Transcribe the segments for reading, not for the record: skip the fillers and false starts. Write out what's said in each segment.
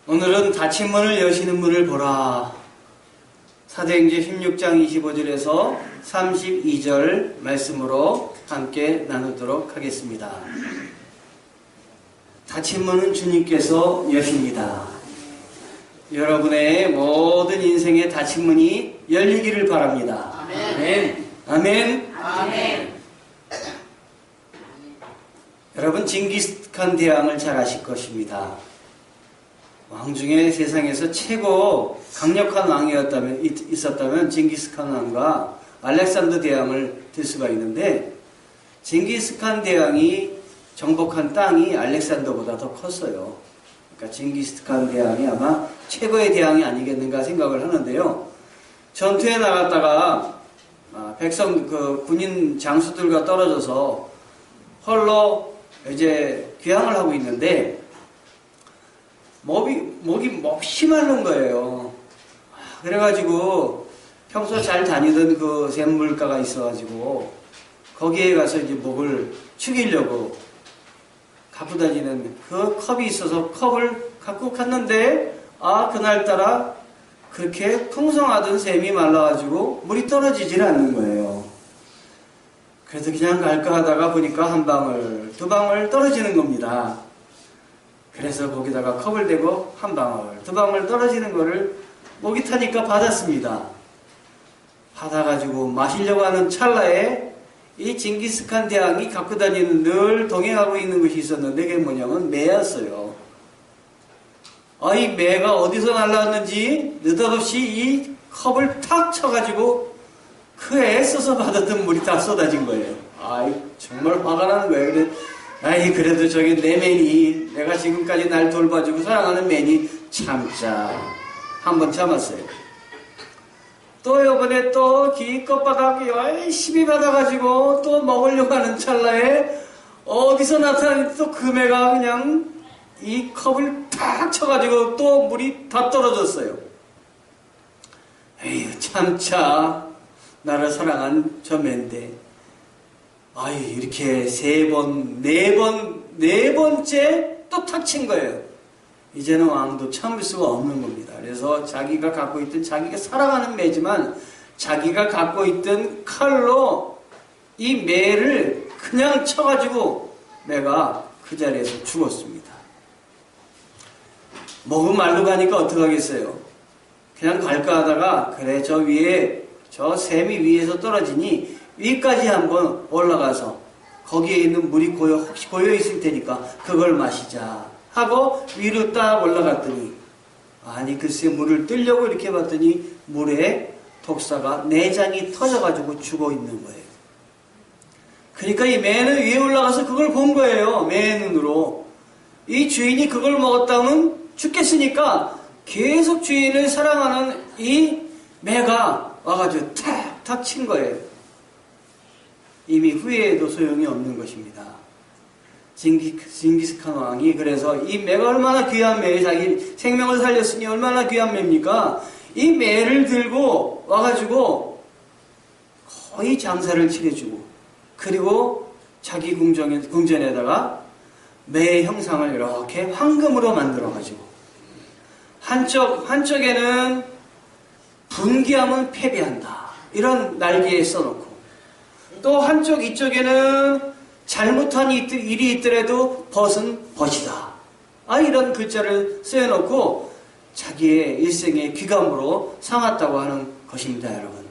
오늘은 닫힌 문을 여시는 문을 보라. 사도행전 16장 25절에서 32절 말씀으로 함께 나누도록 하겠습니다. 닫힌 문은 주님께서 여십니다. 여러분의 모든 인생의 닫힌 문이 열리기를 바랍니다. 아멘. 아멘. 아멘. 여러분, 징기스칸 대왕을 잘 아실 것입니다. 왕 중에 세상에서 최고 강력한 왕이 있었다면 징기스칸 왕과 알렉산더 대왕을 들 수가 있는데, 징기스칸 대왕이 정복한 땅이 알렉산더보다 더 컸어요. 그러니까 징기스칸 대왕이 아마 최고의 대왕이 아니겠는가 생각을 하는데요. 전투에 나갔다가 군인 장수들과 떨어져서 홀로 이제 귀향을 하고 있는데 목이 몹시 마른 거예요. 그래가지고 평소 잘 다니던 그 샘물가가 있어가지고 거기에 가서 이제 목을 축이려고 갖고 다니는 그 컵이 있어서 컵을 갖고 갔는데, 그날따라 그렇게 풍성하던 샘이 말라가지고 물이 떨어지질 않는 거예요. 그래서 그냥 갈까 하다가 보니까 한 방울, 두 방울 떨어지는 겁니다. 그래서 거기다가 컵을 대고 한 방울, 두 방울 떨어지는 거를 목이 타니까 받았습니다. 받아가지고 마시려고 하는 찰나에 이 징기스칸 대왕이 갖고 다니는 늘 동행하고 있는 것이 있었는데, 그게 뭐냐면 매였어요. 이 매가 어디서 날라왔는지 느닷없이 이 컵을 탁 쳐가지고 그 애써서 받았던 물이 다 쏟아진 거예요. 정말 화가 나는 거예요. 그래도 저기 내 매니, 내가 지금까지 날 돌봐주고 사랑하는 매니 참자. 한번 참았어요. 또 요번에 또 기껏 받아갖고 열심히 받아가지고 또 먹으려고 하는 찰나에 어디서 나타나는 또 그 매가 그냥 이 컵을 탁 쳐가지고 또 물이 다 떨어졌어요. 에휴, 참자. 나를 사랑한 저 매인데 이렇게 세 번, 네 번째 또 탁 친 거예요. 이제는 왕도 참을 수가 없는 겁니다. 그래서 자기가 갖고 있던, 자기가 사랑하는 매지만 자기가 갖고 있던 칼로 이 매를 그냥 쳐가지고 매가 그 자리에서 죽었습니다. 목은 말로 가니까 어떡하겠어요? 그냥 갈까 하다가, 그래, 저 위에, 저 샘이 위에서 떨어지니 위까지 한번 올라가서 거기에 있는 물이 혹시 고여 있을 테니까 그걸 마시자 하고 위로 딱 올라갔더니, 글쎄 물을 뜨려고 이렇게 봤더니 물에 독사가 내장이 터져가지고 죽어 있는 거예요. 그러니까 이 매는 위에 올라가서 그걸 본 거예요. 매의 눈으로. 이 주인이 그걸 먹었다면 죽겠으니까 계속 주인을 사랑하는 이 매가 와가지고 탁탁 친 거예요. 이미 후회해도 소용이 없는 것입니다. 징기스칸 왕이 그래서 이 매가 얼마나 귀한 매에 자기 생명을 살렸으니 얼마나 귀한 매입니까? 이 매를 들고 와가지고 거의 장사를 치러주고, 그리고 자기 궁전에다가 매의 형상을 이렇게 황금으로 만들어가지고 한쪽에는 분기하면 패배한다 이런 날개에 써놓고, 또 이쪽에는 잘못한 일이 있더라도 벗은 벗이다 이런 글자를 써놓고 자기의 일생의 귀감으로 삼았다고 하는 것입니다. 여러분,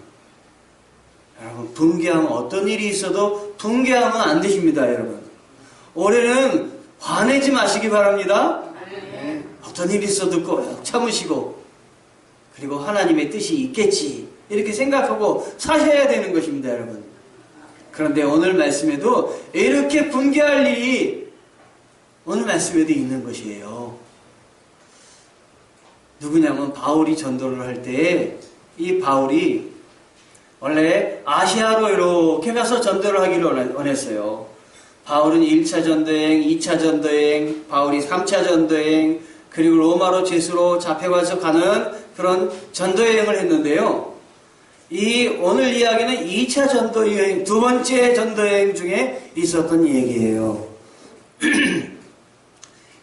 분개하면 어떤 일이 있어도 분개하면 안 되십니다. 여러분, 올해는 화내지 마시기 바랍니다. 어떤 일이 있어도 꼭 참으시고, 그리고 하나님의 뜻이 있겠지 이렇게 생각하고 사셔야 되는 것입니다. 여러분, 그런데 오늘 말씀에도 이렇게 분개할 일이 오늘 말씀에도 있는 것이에요. 누구냐면 바울이 전도를 할 때 이 바울이 원래 아시아로 이렇게 가서 전도를 하기를 원했어요. 바울은 1차 전도행, 2차 전도행, 바울이 3차 전도행, 그리고 로마로 제수로 잡혀가서 가는 그런 전도여행을 했는데요. 오늘 이야기는 2차 전도여행, 두 번째 전도여행 중에 있었던 얘기예요.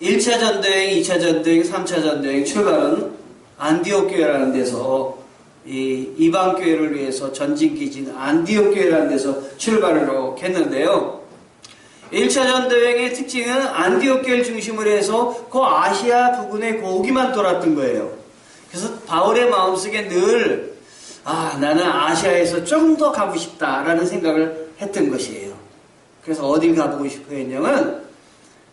1차 전도여행, 2차 전도여행, 3차 전도여행 출발은 안디옥 교회라는 데서 이 이방 교회를 위해서 전진기진 안디옥 교회라는 데서 출발을 했는데요. 1차 전도여행의 특징은 안디옥 교회를 중심으로 해서 그 아시아 부근의 고기만 돌았던 거예요. 그래서 바울의 마음속에 늘 나는 아시아에서 좀 더 가고 싶다라는 생각을 했던 것이에요. 그래서 어딜 가보고 싶어 했냐면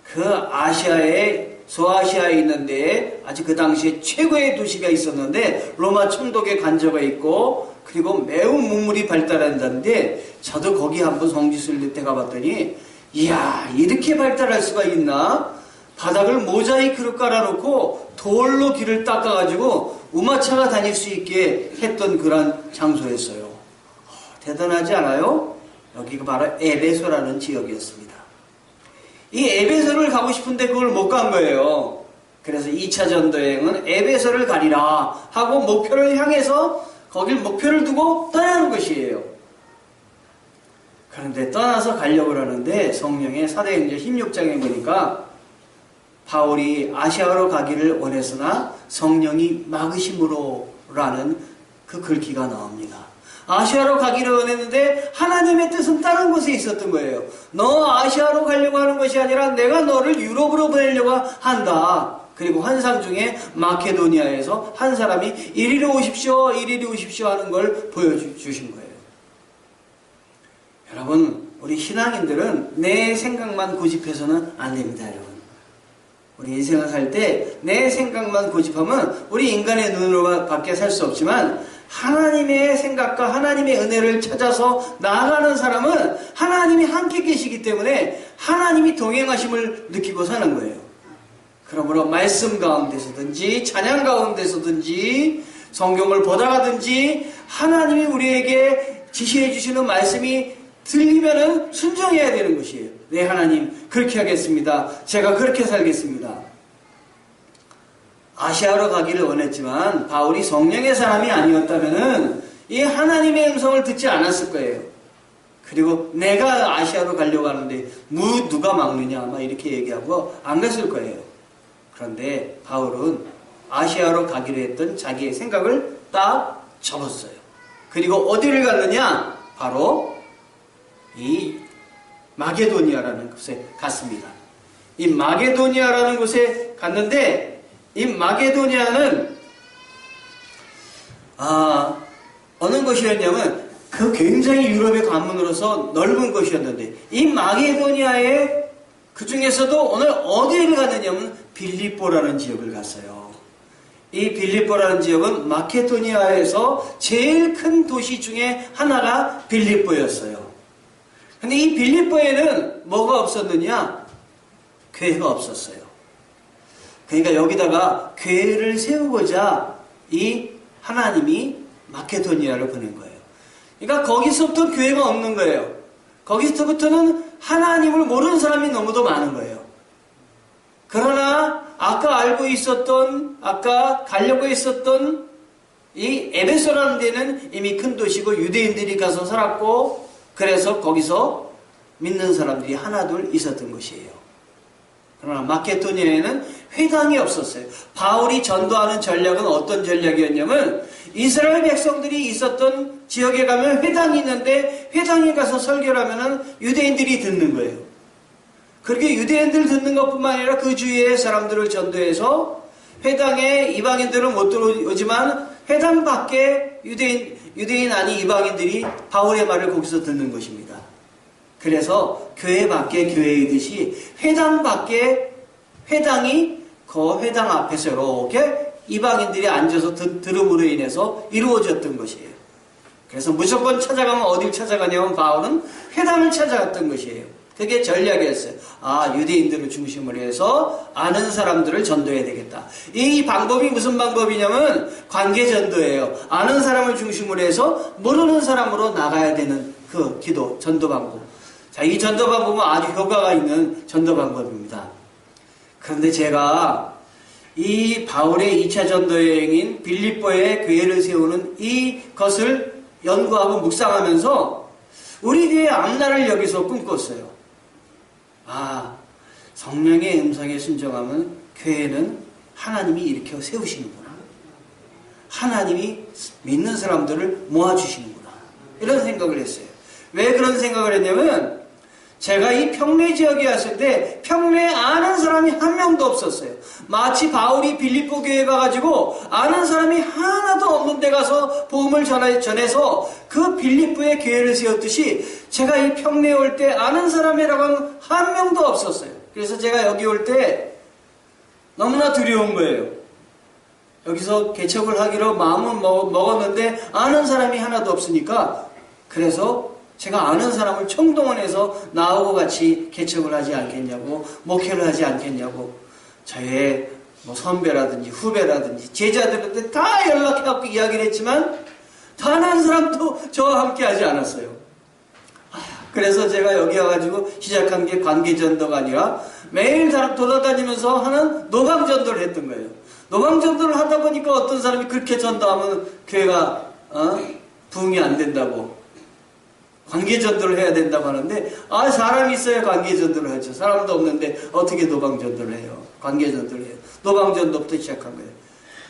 그 아시아의 소아시아에 있는데 아주 그 당시에 최고의 도시가 있었는데 로마 총독의 관저가 있고 그리고 매우 문물이 발달한다는데 저도 거기 한번 성지순례 때 가봤더니 이야 이렇게 발달할 수가 있나? 바닥을 모자이크로 깔아놓고 돌로 길을 닦아가지고 우마차가 다닐 수 있게 했던 그런 장소였어요. 대단하지 않아요? 여기가 바로 에베소라는 지역이었습니다. 이 에베소를 가고 싶은데 그걸 못 간 거예요. 그래서 2차 전도여행은 에베소를 가리라 하고 목표를 향해서 거길 목표를 두고 떠나는 것이에요. 그런데 떠나서 가려고 하는데 성령의 사도행전 16장에 보니까 바울이 아시아로 가기를 원했으나 성령이 막으심으로라는 그 글귀가 나옵니다. 아시아로 가기를 원했는데 하나님의 뜻은 다른 곳에 있었던 거예요. 너 아시아로 가려고 하는 것이 아니라 내가 너를 유럽으로 보내려고 한다. 그리고 환상 중에 마케도니아에서 한 사람이 이리로 오십시오, 이리로 오십시오 하는 걸 보여주신 거예요. 여러분, 우리 신앙인들은 내 생각만 고집해서는 안 됩니다, 여러분. 우리 인생을 살 때 내 생각만 고집하면 우리 인간의 눈으로밖에 살 수 없지만 하나님의 생각과 하나님의 은혜를 찾아서 나아가는 사람은 하나님이 함께 계시기 때문에 하나님이 동행하심을 느끼고 사는 거예요. 그러므로 말씀 가운데서든지 찬양 가운데서든지 성경을 보다가든지 하나님이 우리에게 지시해 주시는 말씀이 들리면은 순종해야 되는 것이에요. 네, 하나님 그렇게 하겠습니다. 제가 그렇게 살겠습니다. 아시아로 가기를 원했지만 바울이 성령의 사람이 아니었다면은 이 하나님의 음성을 듣지 않았을 거예요. 그리고 내가 아시아로 가려고 하는데 누가 막느냐 막 이렇게 얘기하고 안 갔을 거예요. 그런데 바울은 아시아로 가기로 했던 자기의 생각을 딱 접었어요. 그리고 어디를 갔느냐? 바로 이 마게도니아라는 곳에 갔습니다. 이 마게도니아라는 곳에 갔는데 이 마게도니아는 어느 곳이었냐면 그 굉장히 유럽의 관문으로서 넓은 곳이었는데 이 마게도니아의 그 중에서도 오늘 어디를 갔느냐면 빌립보라는 지역을 갔어요. 이 빌립보라는 지역은 마케도니아에서 제일 큰 도시 중에 하나가 빌립보였어요. 근데 이 빌립보에는 뭐가 없었느냐? 교회가 없었어요. 그러니까 여기다가 교회를 세우고자 이 하나님이 마케도니아를 보낸 거예요. 그러니까 거기서부터 교회가 없는 거예요. 거기서부터는 하나님을 모르는 사람이 너무도 많은 거예요. 그러나 아까 가려고 했었던 이 에베소라는 데는 이미 큰 도시고 유대인들이 가서 살았고 그래서 거기서 믿는 사람들이 하나둘 있었던 것이에요. 그러나 마케도니아에는 회당이 없었어요. 바울이 전도하는 전략은 어떤 전략이었냐면 이스라엘 백성들이 있었던 지역에 가면 회당이 있는데 회당에 가서 설교를 하면 유대인들이 듣는 거예요. 그렇게 유대인들 듣는 것뿐만 아니라 그 주위의 사람들을 전도해서 회당에 이방인들은 못 들어오지만 회당 밖에 유대인 아닌 이방인들이 바울의 말을 거기서 듣는 것입니다. 그래서 교회 밖에 교회이듯이 회당 밖에 회당이 그 회당 앞에서 이렇게 이방인들이 앉아서 들음으로 인해서 이루어졌던 것이에요. 그래서 무조건 찾아가면 어딜 찾아가냐면 바울은 회당을 찾아갔던 것이에요. 그게 전략이었어요. 유대인들을 중심으로 해서 아는 사람들을 전도해야 되겠다. 이 방법이 무슨 방법이냐면 관계 전도예요. 아는 사람을 중심으로 해서 모르는 사람으로 나가야 되는 그 기도, 전도 방법. 자, 이 전도 방법은 아주 효과가 있는 전도 방법입니다. 그런데 제가 이 바울의 2차 전도 여행인 빌립보에 교회를 세우는 이것을 연구하고 묵상하면서 우리 교회 앞날을 여기서 꿈꿨어요. 성령의 음성에 순종하면 교회는 하나님이 일으켜 세우시는구나. 하나님이 믿는 사람들을 모아주시는구나. 이런 생각을 했어요. 왜 그런 생각을 했냐면 제가 이 평례 지역에 왔을 때 평례 아는 사람이 한 명도 없었어요. 마치 바울이 빌립보 교회에 가가지고 아는 사람이 하나도 없는 데 가서 복음을 전해서 그 빌립보의 교회를 세웠듯이 제가 이 평례에 올 때 아는 사람이라고는 한 명도 없었어요. 그래서 제가 여기 올 때 너무나 두려운 거예요. 여기서 개척을 하기로 마음은 먹었는데 아는 사람이 하나도 없으니까 그래서 제가 아는 사람을 총동원해서 나하고 같이 개척을 하지 않겠냐고, 목회를 하지 않겠냐고, 저의 선배라든지 후배라든지 제자들한테 다 연락해갖고 이야기를 했지만 단 한 사람도 저와 함께 하지 않았어요. 그래서 제가 여기 와가지고 시작한 게 관계전도가 아니라 매일 돌아다니면서 하는 노방전도를 했던 거예요. 노방전도를 하다 보니까 어떤 사람이 그렇게 전도하면 교회가 부흥이 안 된다고, 관계전도를 해야 된다고 하는데 사람이 있어야 관계전도를 하죠. 사람도 없는데 어떻게 노방전도를 해요. 관계전도를 해요. 노방전도부터 시작한 거예요.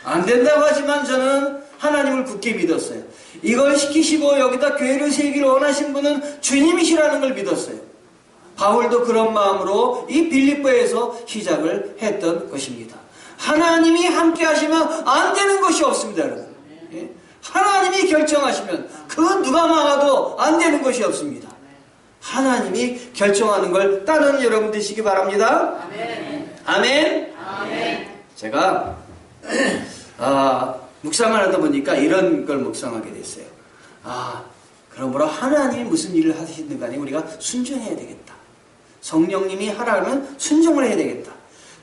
안 된다고 하지만 저는 하나님을 굳게 믿었어요. 이걸 시키시고 여기다 교회를 세우기를 원하신 분은 주님이시라는 걸 믿었어요. 바울도 그런 마음으로 이 빌립보에서 시작을 했던 것입니다. 하나님이 함께 하시면 안 되는 것이 없습니다, 여러분. 예? 하나님이 결정하시면 그 누가 막아도 안 되는 것이 없습니다. 하나님이 결정하는 걸 따르는 여러분 되시기 바랍니다. 아멘. 아멘. 아멘. 제가 묵상을 하다 보니까 이런 걸 묵상하게 됐어요. 그러므로 하나님이 무슨 일을 하시든 간에 우리가 순종해야 되겠다. 성령님이 하라면 순종을 해야 되겠다.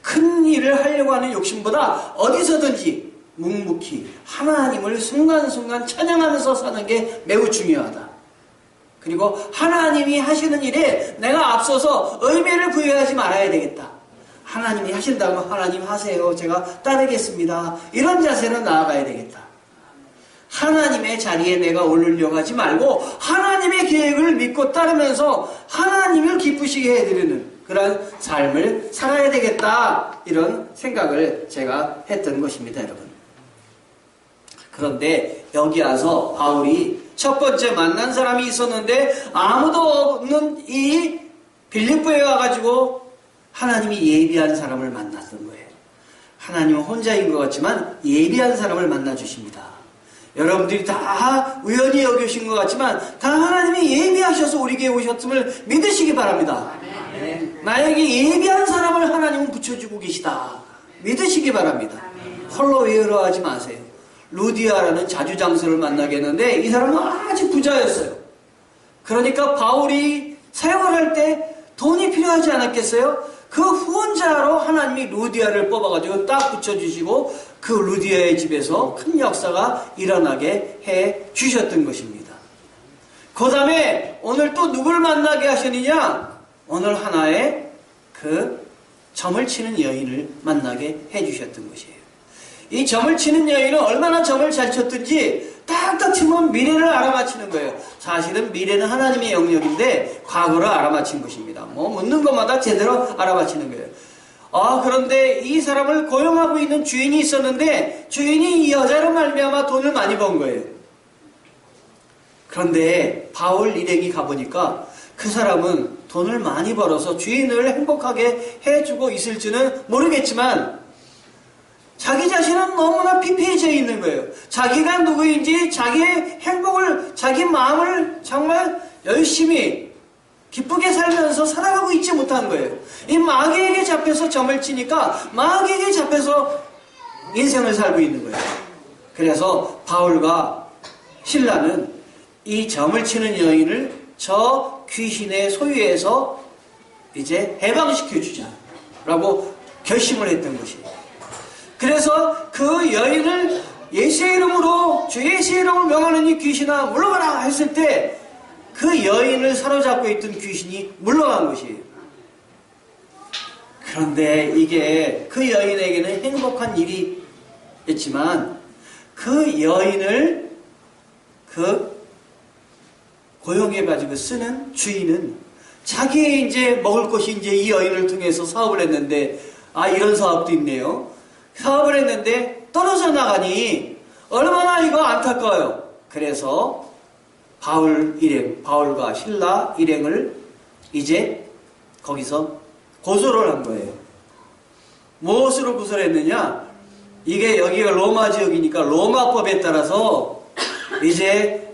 큰 일을 하려고 하는 욕심보다 어디서든지 묵묵히 하나님을 순간순간 찬양하면서 사는 게 매우 중요하다. 그리고 하나님이 하시는 일에 내가 앞서서 의미를 부여하지 말아야 되겠다. 하나님이 하신다면 하나님 하세요. 제가 따르겠습니다. 이런 자세로 나아가야 되겠다. 하나님의 자리에 내가 오르려고 하지 말고 하나님의 계획을 믿고 따르면서 하나님을 기쁘시게 해드리는 그런 삶을 살아야 되겠다. 이런 생각을 제가 했던 것입니다, 여러분. 그런데 여기 와서 바울이 첫 번째 만난 사람이 있었는데 아무도 없는 이 빌립보에 와가지고 하나님이 예비한 사람을 만났던 거예요. 하나님은 혼자인 것 같지만 예비한 사람을 만나주십니다. 여러분들이 다 우연히 여기신 것 같지만 다 하나님이 예비하셔서 우리 교회에 오셨음을 믿으시기 바랍니다. 나에게 예비한 사람을 하나님은 붙여주고 계시다. 믿으시기 바랍니다. 홀로 외로워하지 마세요. 루디아라는 자주장수를 만나게 했는데 이 사람은 아주 부자였어요. 그러니까 바울이 사역을 할 때 돈이 필요하지 않았겠어요? 그 후원자로 하나님이 루디아를 뽑아가지고 딱 붙여주시고 그 루디아의 집에서 큰 역사가 일어나게 해 주셨던 것입니다. 그 다음에 오늘 또 누굴 만나게 하시느냐? 오늘 하나의 그 점을 치는 여인을 만나게 해 주셨던 것이에요. 이 점을 치는 여인은 얼마나 점을 잘 쳤든지 딱딱 치면 미래를 알아맞히는 거예요. 사실은 미래는 하나님의 영역인데 과거를 알아맞힌 것입니다. 묻는 것마다 제대로 알아맞히는 거예요. 그런데 이 사람을 고용하고 있는 주인이 있었는데 주인이 이 여자로 말미암아 돈을 많이 번 거예요. 그런데 바울 일행이 가보니까 그 사람은 돈을 많이 벌어서 주인을 행복하게 해주고 있을지는 모르겠지만 자기 자신은 너무나 피폐해져 있는 거예요. 자기가 누구인지 자기의 행복을, 자기 마음을 정말 열심히 기쁘게 살면서 살아가고 있지 못한 거예요. 이 마귀에게 잡혀서 점을 치니까 마귀에게 잡혀서 인생을 살고 있는 거예요. 그래서 바울과 신라는 이 점을 치는 여인을 저 귀신의 소유에서 이제 해방시켜주자라고 결심을 했던 것이에요. 그래서 그 여인을 예수의 이름으로 주 예수의 이름을 명하는 이 귀신아 물러가라 했을 때 그 여인을 사로잡고 있던 귀신이 물러간 것이에요. 그런데 이게 그 여인에게는 행복한 일이었지만 그 여인을 고용해가지고 쓰는 주인은 자기 이제 먹을 것이 이제 이 여인을 통해서 사업을 했는데, 아, 이런 사업도 있네요. 사업을 했는데 떨어져 나가니 얼마나 이거 안타까워요. 그래서 바울과 실라 일행을 이제 거기서 고소를 한 거예요. 무엇으로 고소를 했느냐? 이게 여기가 로마 지역이니까 로마법에 따라서 이제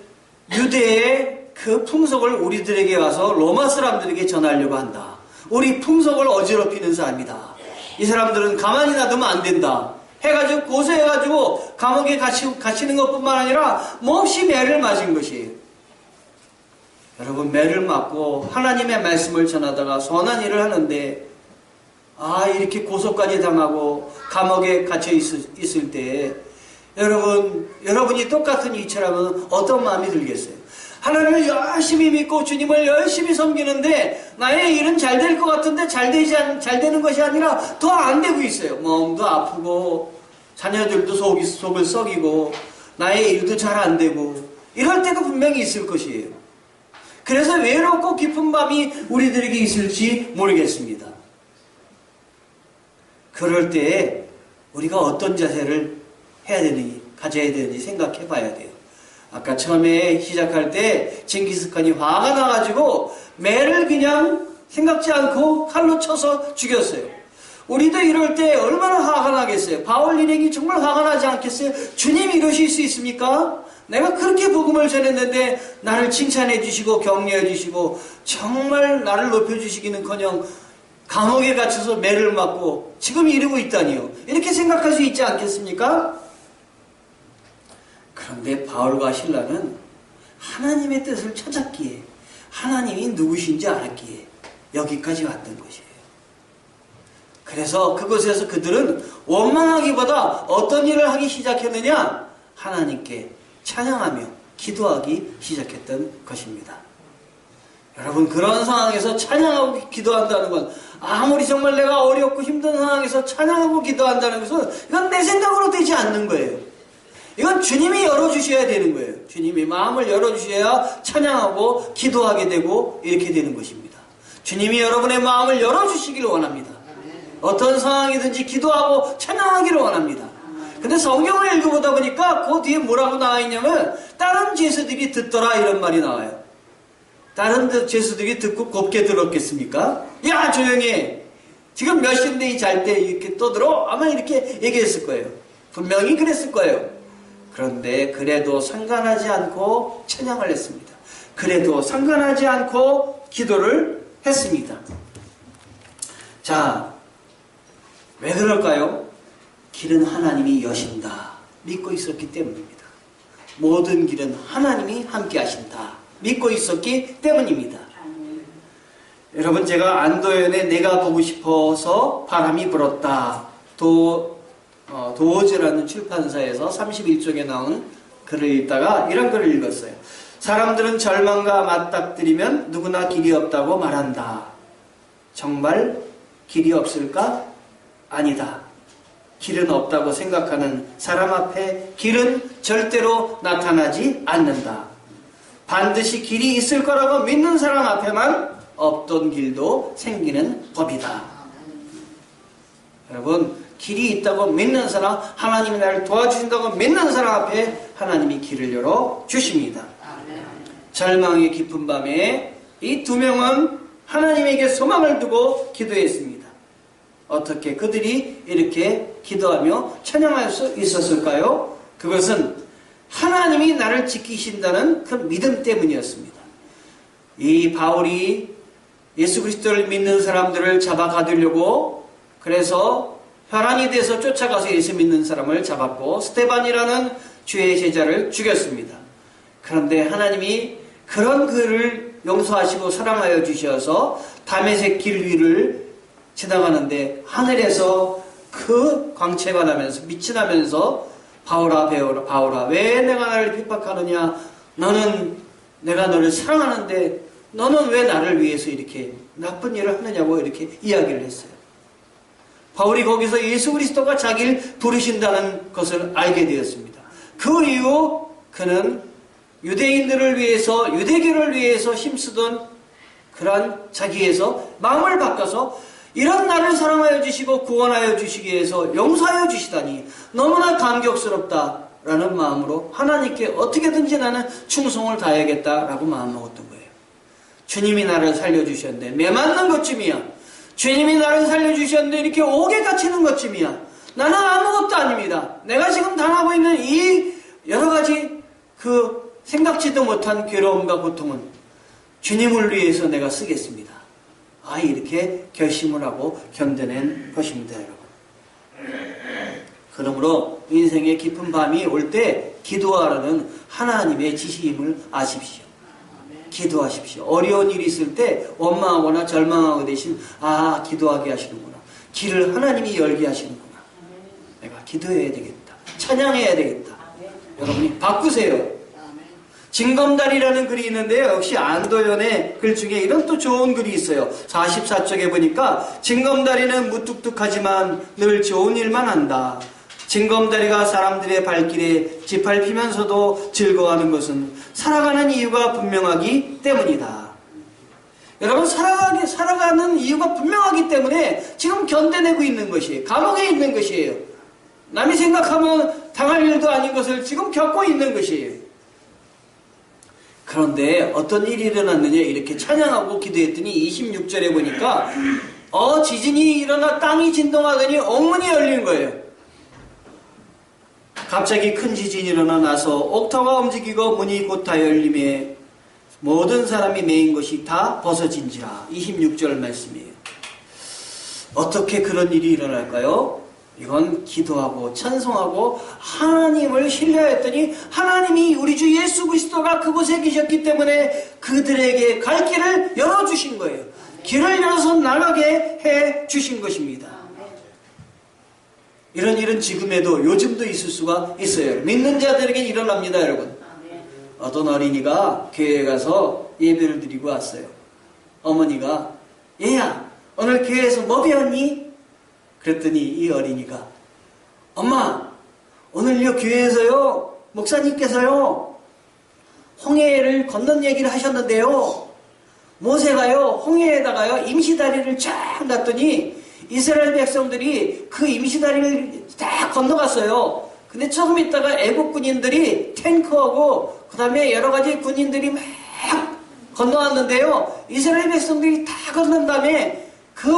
유대의 그 풍속을 우리들에게 와서 로마 사람들에게 전하려고 한다. 우리 풍속을 어지럽히는 사람이다. 이 사람들은 가만히 놔두면 안 된다. 해가지고 고소해가지고 감옥에 갇히는 것뿐만 아니라 몹시 매를 맞은 것이에요. 여러분, 매를 맞고 하나님의 말씀을 전하다가 선한 일을 하는데, 아, 이렇게 고소까지 당하고 감옥에 갇혀 있을 때 여러분이 똑같은 이처라면 어떤 마음이 들겠어요? 하나님을 열심히 믿고 주님을 열심히 섬기는데 나의 일은 잘 될 것 같은데 잘 되는 것이 아니라 더 안 되고 있어요. 몸도 아프고 자녀들도 속을 썩이고 나의 일도 잘 안 되고 이럴 때도 분명히 있을 것이에요. 그래서 외롭고 깊은 밤이 우리들에게 있을지 모르겠습니다. 그럴 때에 우리가 어떤 자세를 가져야 되는지 생각해 봐야 돼요. 아까 처음에 시작할 때 징기스칸이 화가 나가지고 매를 그냥 생각지 않고 칼로 쳐서 죽였어요. 우리도 이럴 때 얼마나 화가 나겠어요? 바울 일행이 정말 화가 나지 않겠어요? 주님이 이러실 수 있습니까? 내가 그렇게 복음을 전했는데 나를 칭찬해 주시고 격려해 주시고 정말 나를 높여주시기는커녕 감옥에 갇혀서 매를 맞고 지금 이러고 있다니요. 이렇게 생각할 수 있지 않겠습니까? 그런데 바울과 실라는 하나님의 뜻을 찾았기에 하나님이 누구신지 알았기에 여기까지 왔던 것이에요. 그래서 그곳에서 그들은 원망하기보다 어떤 일을 하기 시작했느냐? 하나님께 찬양하며 기도하기 시작했던 것입니다. 여러분, 그런 상황에서 찬양하고 기도한다는 건 아무리 정말 내가 어렵고 힘든 상황에서 찬양하고 기도한다는 것은 이건 내 생각으로 되지 않는 거예요. 이건 주님이 열어주셔야 되는 거예요. 주님이 마음을 열어주셔야 찬양하고 기도하게 되고 이렇게 되는 것입니다. 주님이 여러분의 마음을 열어주시기를 원합니다. 어떤 상황이든지 기도하고 찬양하기를 원합니다. 근데 성경을 읽어보다 보니까 그 뒤에 뭐라고 나와 있냐면 다른 죄수들이 듣더라 이런 말이 나와요. 다른 죄수들이 듣고 곱게 들었겠습니까? 야, 조용히 해. 지금 몇 시인데 이 잘 때 이렇게 떠들어? 아마 이렇게 얘기했을 거예요. 분명히 그랬을 거예요. 그런데 그래도 상관하지 않고 찬양을 했습니다. 그래도 상관하지 않고 기도를 했습니다. 자, 왜 그럴까요? 길은 하나님이 여신다. 믿고 있었기 때문입니다. 모든 길은 하나님이 함께 하신다. 믿고 있었기 때문입니다. 여러분, 제가 안도연의 내가 보고 싶어서 바람이 불었다. 도어즈라는 출판사에서 31쪽에 나온 글을 읽다가 이런 글을 읽었어요. 사람들은 절망과 맞닥뜨리면 누구나 길이 없다고 말한다. 정말 길이 없을까? 아니다. 길은 없다고 생각하는 사람 앞에 길은 절대로 나타나지 않는다. 반드시 길이 있을 거라고 믿는 사람 앞에만 없던 길도 생기는 법이다. 여러분, 길이 있다고 믿는 사람, 하나님이 나를 도와주신다고 믿는 사람 앞에 하나님이 길을 열어 주십니다. 절망의 깊은 밤에 이 두 명은 하나님에게 소망을 두고 기도했습니다. 어떻게 그들이 이렇게 기도하며 찬양할 수 있었을까요? 그것은 하나님이 나를 지키신다는 그 믿음 때문이었습니다. 이 바울이 예수 그리스도를 믿는 사람들을 잡아 가두려고 그래서 혈안이 돼서 쫓아가서 예수 믿는 사람을 잡았고 스데반이라는 주의 제자를 죽였습니다. 그런데 하나님이 그런 그를 용서하시고 사랑하여 주셔서 다메섹 길 위를 지나가는데 하늘에서 그 광채가 나면서 빛이 나면서 바울아 왜 내가 나를 핍박하느냐? 내가 너를 사랑하는데 너는 왜 나를 위해서 이렇게 나쁜 일을 하느냐고 이렇게 이야기를 했어요. 바울이 거기서 예수 그리스도가 자기를 부르신다는 것을 알게 되었습니다. 그 이후 그는 유대인들을 위해서 유대교를 위해서 힘쓰던 그러한 자기에서 마음을 바꿔서 이런 나를 사랑하여 주시고 구원하여 주시기 위해서 용서하여 주시다니 너무나 감격스럽다라는 마음으로 하나님께 어떻게든지 나는 충성을 다해야겠다라고 마음먹었던 거예요. 주님이 나를 살려주셨는데 매맞는 것쯤이야. 주님이 나를 살려주셨는데 이렇게 옥에 갇히는 것쯤이야. 나는 아무것도 아닙니다. 내가 지금 당하고 있는 이 여러 가지 그 생각지도 못한 괴로움과 고통은 주님을 위해서 내가 쓰겠습니다. 이렇게 결심을 하고 견뎌낸 것입니다, 여러분. 그러므로 인생의 깊은 밤이 올 때 기도하라는 하나님의 지시임을 아십시오. 기도하십시오. 어려운 일이 있을 때 원망하거나 절망하고 대신 기도하게 하시는구나. 길을 하나님이 열게 하시는구나. 내가 기도해야 되겠다. 찬양해야 되겠다. 여러분이 바꾸세요. 징검다리라는 글이 있는데요. 역시 안도연의 글 중에 이런 또 좋은 글이 있어요. 44쪽에 보니까 징검다리는 무뚝뚝하지만 늘 좋은 일만 한다. 징검다리가 사람들의 발길에 짓밟히면서도 즐거워하는 것은 살아가는 이유가 분명하기 때문이다. 여러분, 살아가는 이유가 분명하기 때문에 지금 견뎌내고 있는 것이에요. 감옥에 있는 것이에요. 남이 생각하면 당할 일도 아닌 것을 지금 겪고 있는 것이에요. 그런데 어떤 일이 일어났느냐 이렇게 찬양하고 기도했더니 26절에 보니까 지진이 일어나 땅이 진동하더니 옥문이 열린 거예요. 갑자기 큰 지진이 일어나 나서 옥터가 움직이고 문이 곧 다 열림에 모든 사람이 메인 것이 다 벗어진지라. 26절 말씀이에요. 어떻게 그런 일이 일어날까요? 이건 기도하고 찬송하고 하나님을 신뢰했더니 하나님이 우리 주 예수 그리스도가 그곳에 계셨기 때문에 그들에게 갈 길을 열어주신 거예요. 길을 열어서 나가게 해주신 것입니다. 이런 일은 지금에도 요즘도 있을 수가 있어요. 믿는 자들에게 일어납니다, 여러분. 어떤 어린이가 교회에 가서 예배를 드리고 왔어요. 어머니가 얘야 오늘 교회에서 뭐 배웠니? 그랬더니 이 어린이가 엄마 오늘요 교회에서요 목사님께서요 홍해를 건넌 얘기를 하셨는데요 모세가요 홍해에다가요 임시다리를 쫙 놨더니 이스라엘 백성들이 그 임시다리를 딱 건너갔어요. 근데 조금 있다가 애국 군인들이 탱크하고 그 다음에 여러 가지 군인들이 막 건너왔는데요. 이스라엘 백성들이 다 건넌 다음에 그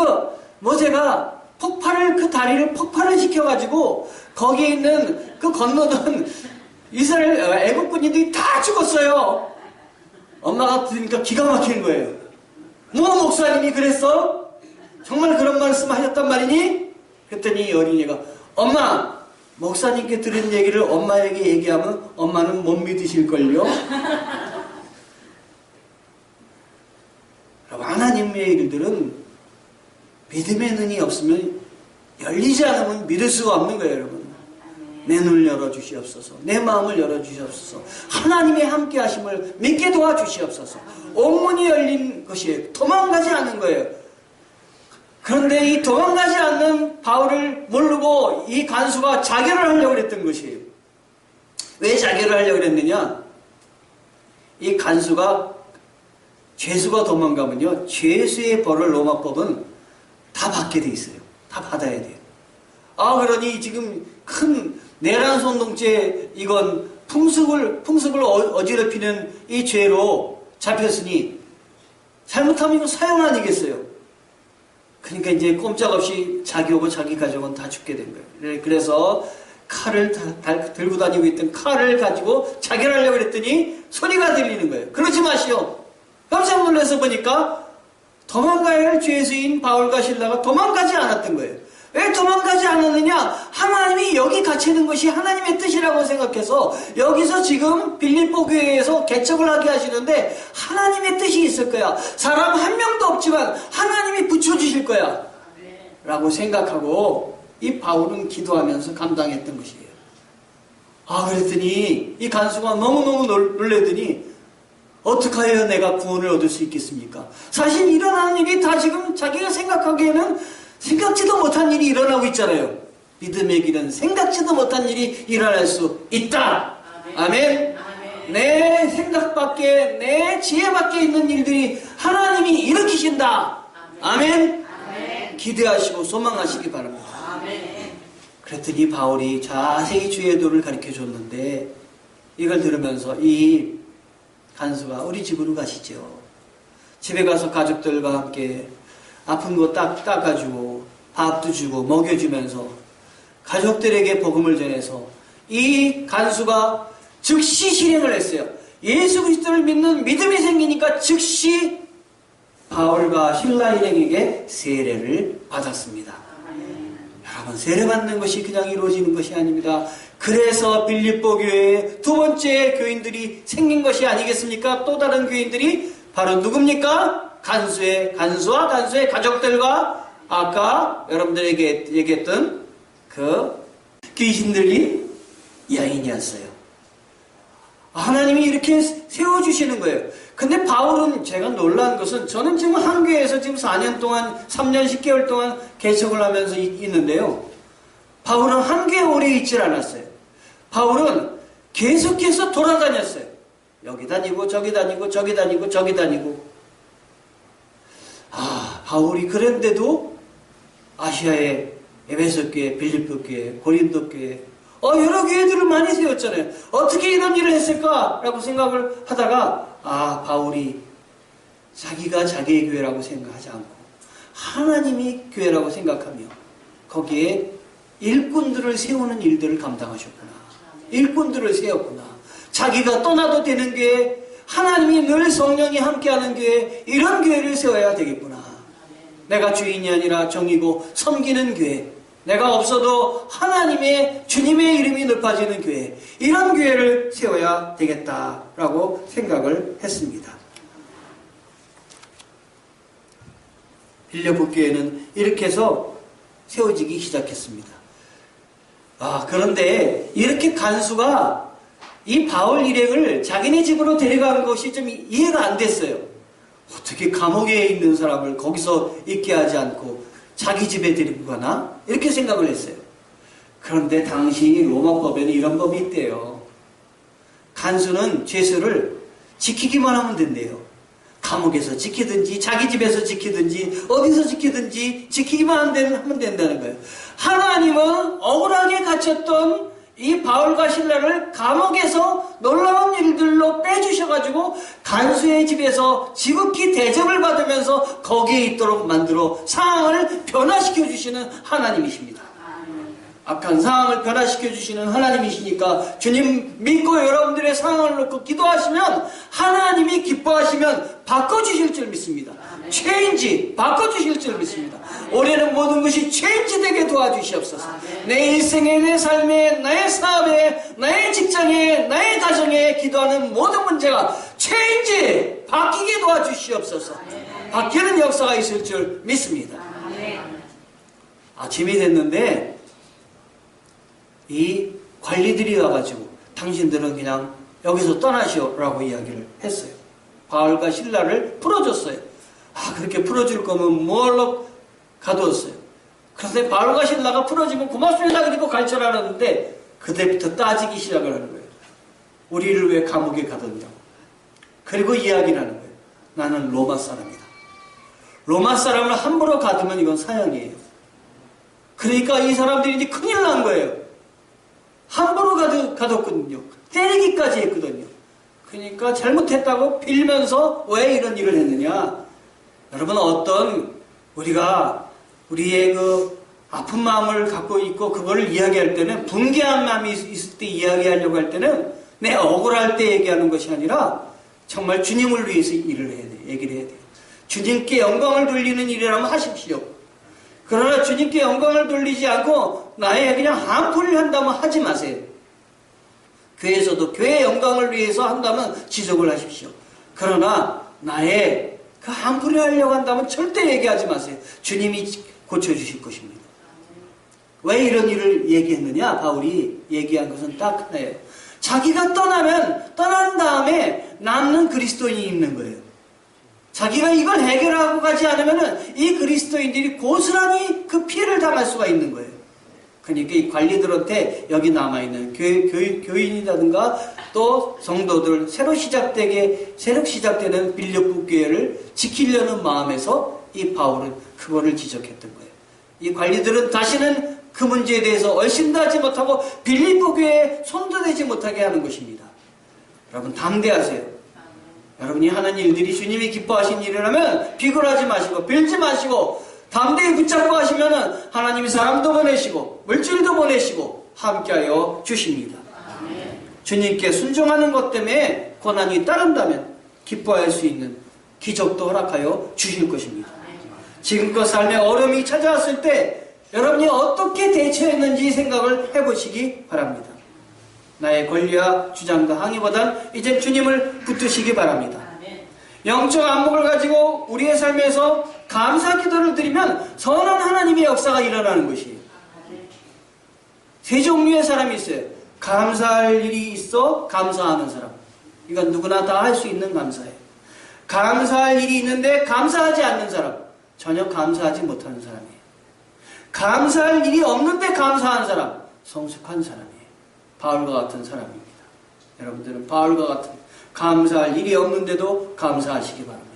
모세가 그 다리를 폭발을 시켜가지고 거기에 있는 그 건너던 이스라엘 애국 군인들이 다 죽었어요. 엄마가 들으니까 기가 막힌 거예요. 뭐 목사님이 그랬어? 정말 그런 말씀 하셨단 말이니? 그랬더니 어린이가 엄마 목사님께 들은 얘기를 엄마에게 얘기하면 엄마는 못 믿으실걸요? 하나님의 일들은 믿음의 눈이 없으면 열리지 않으면 믿을 수가 없는 거예요, 여러분. 내 눈을 열어주시옵소서. 내 마음을 열어주시옵소서. 하나님의 함께 하심을 믿게 도와주시옵소서. 옥문이 열린 것이에요. 도망가지 않는 거예요. 그런데 이 도망가지 않는 바울을 모르고 이 간수가 자결을 하려고 했던 것이에요. 왜 자결을 하려고 했느냐? 이 간수가 죄수가 도망가면요. 죄수의 벌을 로마법은 다 받게 돼 있어요. 다 받아야 돼요. 그러니 지금 큰 내란 선동죄 이건 풍습을 어지럽히는 이 죄로 잡혔으니 잘못하면 이거 사형 아니겠어요? 그러니까 이제 꼼짝없이 자기하고 자기 가족은 다 죽게 된 거예요. 그래서 칼을 들고 다니고 있던 칼을 가지고 자결하려고 했더니 소리가 들리는 거예요. 그러지 마시오. 깜짝 놀라서 보니까 도망가야 할 죄수인 바울과 실라가 도망가지 않았던 거예요. 왜 도망가지 않았느냐? 하나님이 여기 갇히는 것이 하나님의 뜻이라고 생각해서 여기서 지금 빌립보 교회에서 개척을 하게 하시는데 하나님의 뜻이 있을 거야. 사람 한 명도 없지만 하나님이 붙여주실 거야. 라고 생각하고 이 바울은 기도하면서 감당했던 것이에요. 그랬더니 이 간수가 너무너무 놀래더니 어떻게 하여 내가 구원을 얻을 수 있겠습니까? 사실 일어나는 일이 다 지금 자기가 생각하기에는 생각지도 못한 일이 일어나고 있잖아요. 믿음의 길은 생각지도 못한 일이 일어날 수 있다. 아멘. 내 생각 밖에, 내 지혜 밖에 있는 일들이 하나님이 일으키신다. 아멘. 기대하시고 소망하시기 바랍니다. 그랬더니 바울이 자세히 주의 도를 가르쳐 줬는데, 이걸 들으면서 이 간수가 우리 집으로 가시죠. 집에 가서 가족들과 함께 아픈 거 닦아주고 밥도 주고 먹여주면서 가족들에게 복음을 전해서 이 간수가 즉시 실행을 했어요. 예수 그리스도를 믿는 믿음이 생기니까 즉시 바울과 실라 일행에게 세례를 받았습니다. 여러분, 세례받는 것이 그냥 이루어지는 것이 아닙니다. 그래서 빌립보 교회에 두 번째 교인들이 생긴 것이 아니겠습니까? 또 다른 교인들이 바로 누굽니까? 간수와 간수의 가족들과 아까 여러분들에게 얘기했던 그 귀신들이 여인이었어요. 하나님이 이렇게 세워주시는 거예요. 근데 바울은 제가 놀란 것은, 저는 지금 한 교회에서 지금 4년 동안, 3년 10개월 동안 개척을 하면서 있는데요. 바울은 한 교회에 오래 있질 않았어요. 바울은 계속해서 돌아다녔어요. 여기 다니고 저기 다니고 저기 다니고 저기 다니고. 바울이 그런데도 아시아의 에베소 교회, 빌립보 교회, 고린도 교회, 여러 교회들을 많이 세웠잖아요. 어떻게 이런 일을 했을까라고 생각을 하다가 바울이 자기가 자기의 교회라고 생각하지 않고 하나님이 교회라고 생각하며 거기에 일꾼들을 세우는 일들을 감당하셨구나. 일꾼들을 세웠구나. 자기가 떠나도 되는 교회, 하나님이 늘 성령이 함께하는 교회, 이런 교회를 세워야 되겠구나. 내가 주인이 아니라 종이고 섬기는 교회, 내가 없어도 하나님의 주님의 이름이 높아지는 교회, 이런 교회를 세워야 되겠다라고 생각을 했습니다. 빌립보 교회는 이렇게 해서 세워지기 시작했습니다. 그런데 이렇게 간수가 이 바울 일행을 자기네 집으로 데려간 것이 좀 이해가 안 됐어요. 어떻게 감옥에 있는 사람을 거기서 있게 하지 않고 자기 집에 데리고 가나? 이렇게 생각을 했어요. 그런데 당시 로마법에는 이런 법이 있대요. 간수는 죄수를 지키기만 하면 된대요. 감옥에서 지키든지 자기 집에서 지키든지 어디서 지키든지 지키기만 하면 된다는 거예요. 하나님은 억울하게 갇혔던 이 바울과 실라를 감옥에서 놀라운 일들로 빼주셔가지고 간수의 집에서 지극히 대접을 받으면서 거기에 있도록 만들어 상황을 변화시켜 주시는 하나님이십니다. 악한 상황을 변화시켜 주시는 하나님이시니까 주님 믿고 여러분들의 상황을 놓고 기도하시면 하나님이 기뻐하시면 바꿔주실 줄 믿습니다. 체인지 바꿔주실 줄 믿습니다. 올해는 모든 것이 체인지 되게 도와주시옵소서. 내 인생에, 내 삶에, 나의 사업에, 나의 직장에, 나의 가정에 기도하는 모든 문제가 체인지 바뀌게 도와주시옵소서. 바뀌는 역사가 있을 줄 믿습니다. 아침이 됐는데 이 관리들이 와가지고 당신들은 그냥 여기서 떠나시오라고 이야기를 했어요. 바울과 실라를 풀어줬어요. 그렇게 풀어줄 거면 뭘로 가두었어요. 그런데 바울과 실라가 풀어지면 고맙습니다 그리고 갈쳐라는데 그때부터 따지기 시작을 하는 거예요. 우리를 왜 감옥에 가뒀냐고. 그리고 이야기를 하는 거예요. 나는 로마 사람이다. 로마 사람을 함부로 가두면 이건 사형이에요. 그러니까 이 사람들이 이제 큰일 난 거예요. 함부로 가뒀거든요. 때리기까지 했거든요. 그러니까 잘못했다고 빌면서 왜 이런 일을 했느냐. 여러분, 우리가 우리의 그 아픈 마음을 갖고 있고 그거를 이야기할 때는, 분개한 마음이 있을 때 이야기하려고 할 때는 내 억울할 때 얘기하는 것이 아니라 정말 주님을 위해서 일을 해야 돼요. 얘기를 해야 돼요. 주님께 영광을 돌리는 일이라면 하십시오. 그러나 주님께 영광을 돌리지 않고 나의 그냥 한풀이를 한다면 하지 마세요. 교회에서도 교회의 영광을 위해서 한다면 지속을 하십시오. 그러나 나의 그 한풀이를 하려고 한다면 절대 얘기하지 마세요. 주님이 고쳐주실 것입니다. 왜 이런 일을 얘기했느냐? 바울이 얘기한 것은 딱 하나예요. 자기가 떠난 다음에 남는 그리스도인이 있는 거예요. 자기가 이걸 해결하고 가지 않으면 이 그리스도인들이 고스란히 그 피해를 당할 수가 있는 거예요. 그러니까 이 관리들한테 여기 남아있는 교인이라든가 또 성도들 새로 시작되는 빌립보 교회를 지키려는 마음에서 이 바울은 그거를 지적했던 거예요. 이 관리들은 다시는 그 문제에 대해서 얼씬하지 못하고 빌립보 교회에 손도 대지 못하게 하는 것입니다. 여러분 담대하세요. 여러분이 하는 일들이 주님이 기뻐하신 일이라면 비굴하지 마시고 빌지 마시고 담대히 붙잡고 하시면은 하나님이 사람도 보내시고 물질도 보내시고 함께하여 주십니다. 주님께 순종하는 것 때문에 고난이 따른다면 기뻐할 수 있는 기적도 허락하여 주실 것입니다. 지금껏 삶에 어려움이 찾아왔을 때 여러분이 어떻게 대처했는지 생각을 해보시기 바랍니다. 나의 권리와 주장과 항의보단 이제 주님을 붙드시기 바랍니다. 영적 안목을 가지고 우리의 삶에서 감사 기도를 드리면 선한 하나님의 역사가 일어나는 것이에요. 세 종류의 사람이 있어요. 감사할 일이 있어 감사하는 사람. 이건 누구나 다 할 수 있는 감사예요. 감사할 일이 있는데 감사하지 않는 사람. 전혀 감사하지 못하는 사람이에요. 감사할 일이 없는데 감사하는 사람. 성숙한 사람이에요. 바울과 같은 사람입니다. 여러분들은 바울과 같은 감사할 일이 없는데도 감사하시기 바랍니다.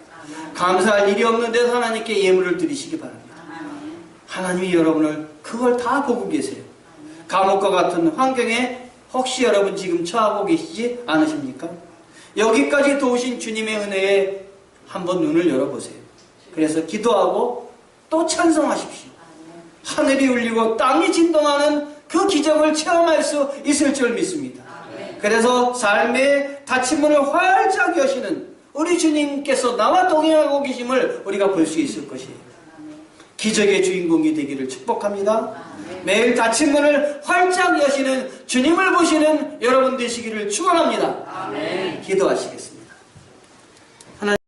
감사할 일이 없는데도 하나님께 예물을 드리시기 바랍니다. 하나님이 여러분을 그걸 다 보고 계세요. 감옥과 같은 환경에 혹시 여러분 지금 처하고 계시지 않으십니까? 여기까지 도우신 주님의 은혜에 한번 눈을 열어보세요. 그래서 기도하고 또 찬송하십시오. 하늘이 울리고 땅이 진동하는 그 기적을 체험할 수 있을 줄 믿습니다. 그래서 삶의 닫힌 문을 활짝 여시는 우리 주님께서 나와 동행하고 계심을 우리가 볼 수 있을 것이에요. 기적의 주인공이 되기를 축복합니다. 매일 닫힌 문을 활짝 여시는 주님을 보시는 여러분 되시기를 축원합니다. 기도하시겠습니다.